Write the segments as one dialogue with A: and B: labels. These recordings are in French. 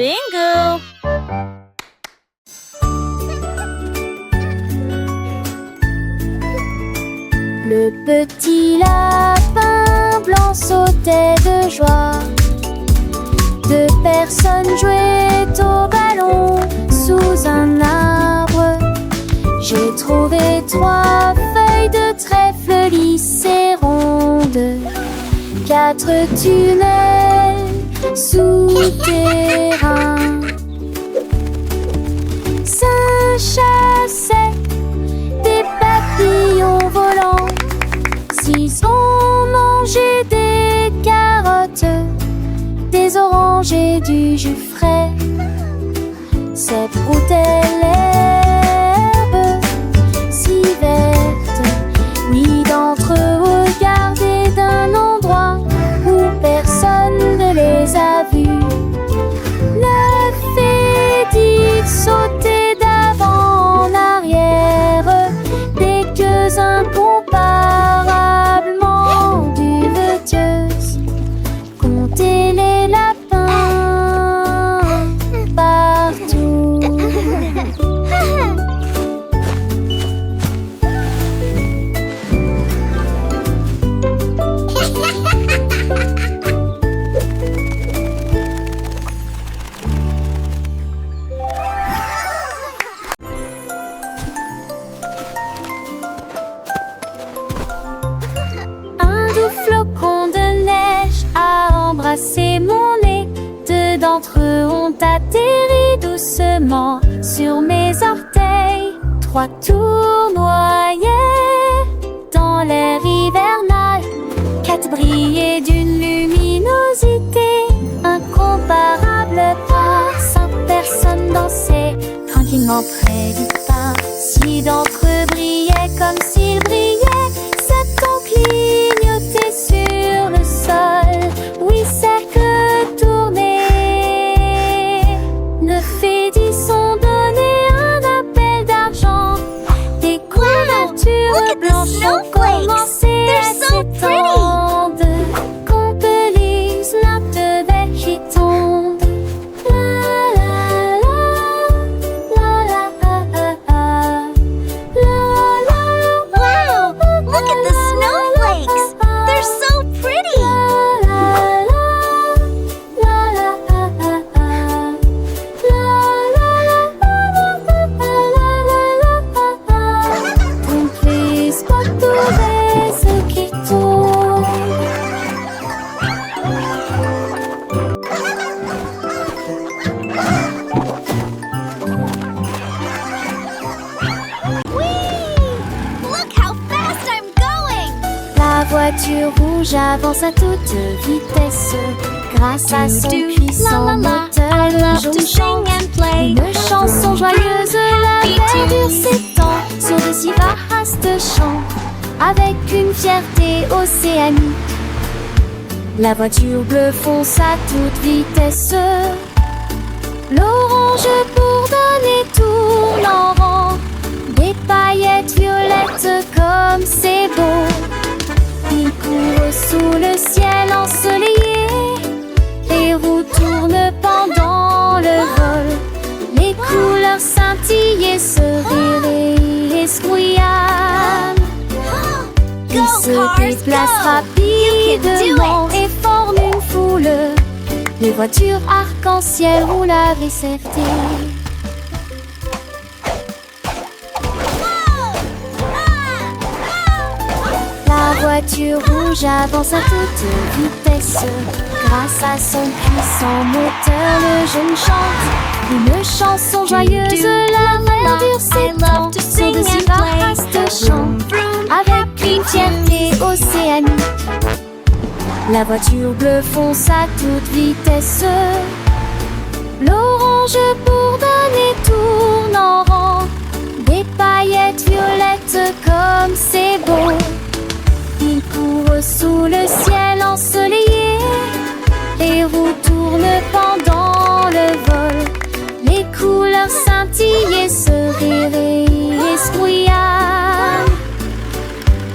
A: Bingo!
B: Le petit lapin blanc sautait de joie. Deux personnes jouaient au ballon sous un arbre. J'ai trouvé 3 feuilles de trèfle lisses et rondes, 4 tunnels souterrains. Ça chassait des papillons volants. 6 ont mangé des carottes, des oranges et du jus frais. 7 broutaient l'herbe si verte. 8 d'entre eux regardaient d'un endroit où personne ne les a vus. 9 et 10 sautaient d'avant en arrière, quelques incomparablement duveteuses. Comptez les lapins partout. Un doux flocon de neige a embrassé mon nez. 2 d'entre eux ont atterri doucement sur mes orteils. 3 tournoyaient dans l'air hivernal. 4 brillaient d'une luminosité incomparable. 5 personnes dansaient tranquillement près du pain. 6 d'entre eux brillaient comme s'ils brillaient. 7 ont clignoté sur le sol. 8 cercles tournés. 9 et 10 ont donné un appel d'argent. Des couvertures blanches ont commencé à s'étendre. Compte-lise nappes de belles qui tombent. La la la, la la la la, la la.
C: Wow! Look at the snowflakes! They're so pretty!
B: Donc les spots ceux qui tournent.
C: Look how fast I'm going!
B: La voiture rouge avance à toute vitesse. Grâce à son puissant moteur, le jaune chante une chanson joyeuse. La verdure s'étend sur de si vastes champs, avec une fierté océanique. La voiture bleue fonce à toute vitesse. L'orange bourdonne et tourne en rond, des paillettes violettes comme c'est beau. Il court sous le ciel ensoleillé, les roues tournent pendant le vol. Les couleurs scintillent et se escouillent. Ils se déplacent rapidement et forment une foule. Les voitures arc-en-ciel roulent à Vicerté. La voiture rouge avance à toute vitesse. Grâce à son puissant moteur, le jeune chante une chanson joyeuse. La verdure s'étend sur de si vastes champs, avec une fierté océanique. La voiture bleue fonce à toute vitesse. L'orange bourdonne et tourne en rond, des paillettes violettes comme c'est beau. Il court sous le ciel ensoleillé, les roues tournent pendant le vol. Les couleurs scintillent et se escouillent.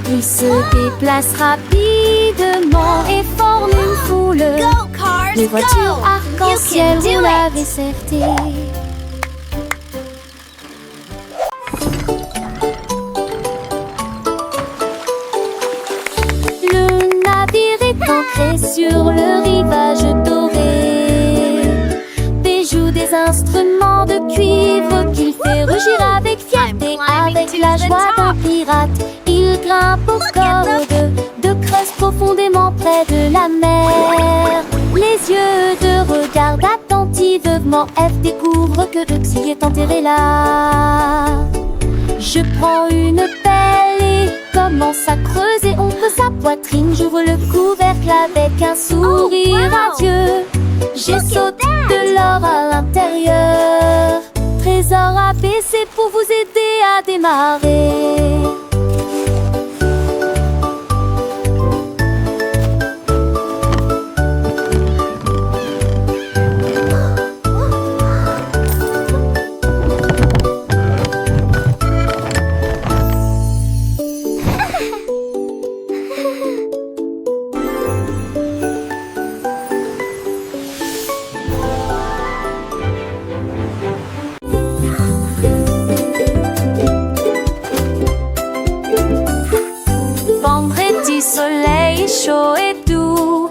B: Ils se déplacent rapidement et forment une foule.
C: Go, cars,
B: Les voitures
C: go!
B: l'arc-en-ciel
C: do
B: roule
C: it.
B: avec certé. Le navire est ancré sur le rivage doré. Des joues, des instruments de cuivre qu'il fait rugir avec fierté. Avec la joie d'un pirate, il grimpe aux cordes de creuse profondément près de la mer. Les yeux de regard attentivement, F découvre que Huxley est enterré là. Je prends une pelle et commence à creuser. On creuse sa poitrine, j'ouvre le couvercle avec un sourire radieux. J'ai sauté de l'or à l'intérieur. Trésor abaissé pour vous aider à démarrer. Vendredi, soleil chaud et doux.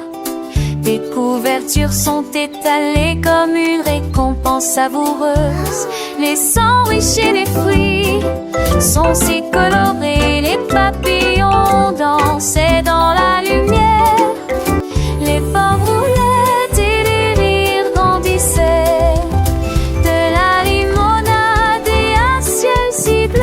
B: Des couvertures sont étalées comme une récompense savoureuse. Les sandwichs et les fruits sont si colorés. Les papillons dansaient dans la lumière. Les pommes roulettes et les rires grandissaient. De la limonade et un ciel si bleu.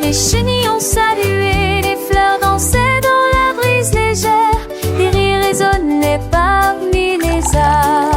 B: Les chenilles ont salué, les fleurs dansaient dans la brise légère. Les rires résonnaient parmi les arbres.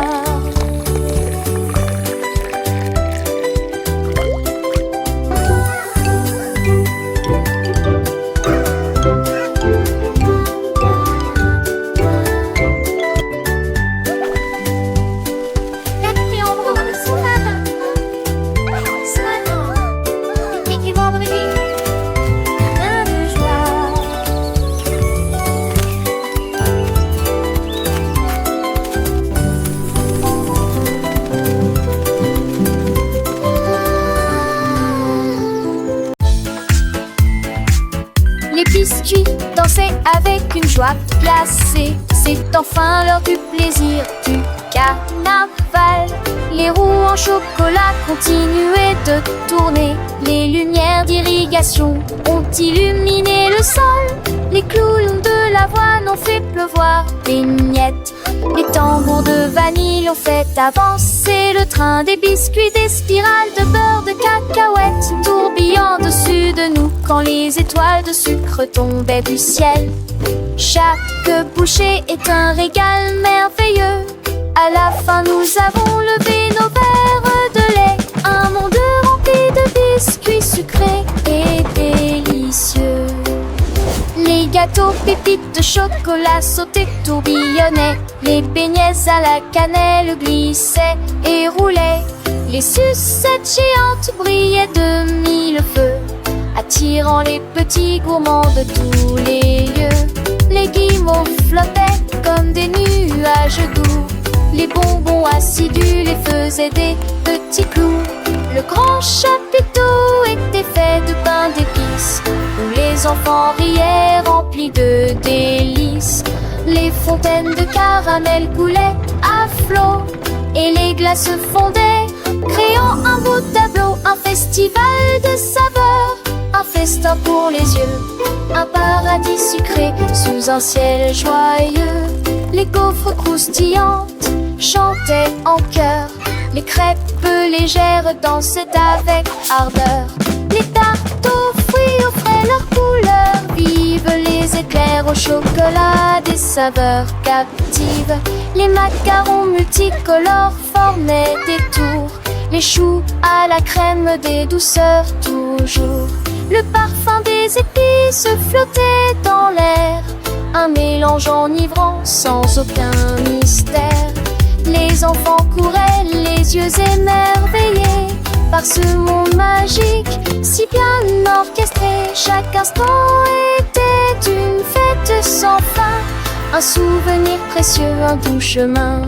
B: Les biscuits dansaient avec une joie glacée. C'est enfin l'heure du plaisir du carnaval. Les roues en chocolat continuaient de tourner. Les lumières d'irrigation ont illuminé le sol. Les clowns de l'avoine ont fait pleuvoir des miettes. Les tambours de vanille ont fait avancer le train. Des biscuits, des spirales de beurre, de cacahuètes tourbillent au-dessus de nous quand les étoiles de sucre tombaient du ciel. Chaque bouchée est un régal merveilleux. À la fin, nous avons levé nos verres de lait. Un monde rempli de biscuits sucrés et délicieux. Les gâteaux pépites de chocolat sautaient, tourbillonnaient. Les beignets à la cannelle glissaient et roulaient. Les sucettes géantes brillaient de mille feux, attirant les petits gourmands de tous les lieux. Les guimauves flottaient comme des nuages doux. Les bonbons assidus les faisaient des petits clous. Le grand chapiteau était fait de pain d'épices, où les enfants riaient remplis de délices. Les fontaines de caramel coulaient à flot, et les glaces fondaient, créant un beau tableau. Un festival de saveurs, un festin pour les yeux, un paradis sucré sous un ciel joyeux. Les gaufres croustillantes chantaient en chœur, les crêpes légères dansaient avec ardeur. Les tartes aux fruits offraient leur couleur vive, les éclairs au chocolat des saveurs captives. Les macarons multicolores formaient des tours, les choux à la crème des douceurs toujours. Le parfum des épices flottait dans l'air, un mélange enivrant sans aucun mystère. Les enfants couraient, les yeux émerveillés par ce monde magique, si bien orchestré. Chaque instant était une fête sans fin, un souvenir précieux, un doux chemin.